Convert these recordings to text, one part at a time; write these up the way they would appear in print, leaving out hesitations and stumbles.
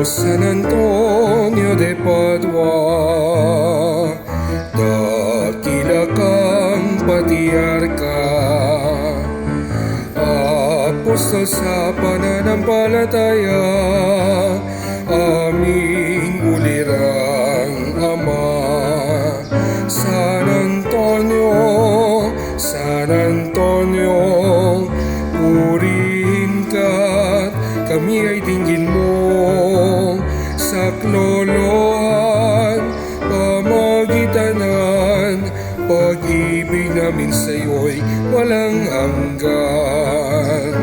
San Antonio de Padua, dakila kang patriarka, apostol sa pananampalataya, aming ulirang ama. San Antonio, San Antonio, purihin ka't kami ay dinggin mo. Saklolohan, pamagitanan, pag-ibig namin sa'yo'y walang hanggan.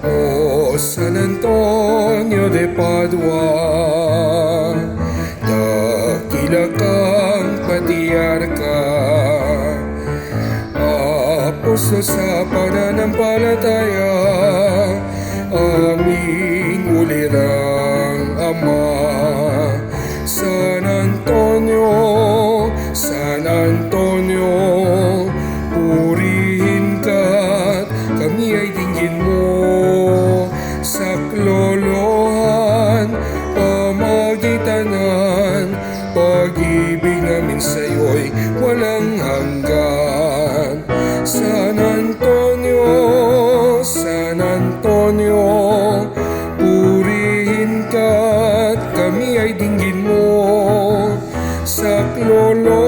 O San Antonio de Padua, dakila kang patriarka, apostol sa pananampalataya, aming ulirang ama. San Antonio, San Antonio, purihin ka't kami ay dinggin mo. Saklolohan, pamagitanan, pag-ibig namin sa'yo'y walang hanggan. San Antonio, San Antonio, purihin ka't kami ay dinggin mo. Saklolohan,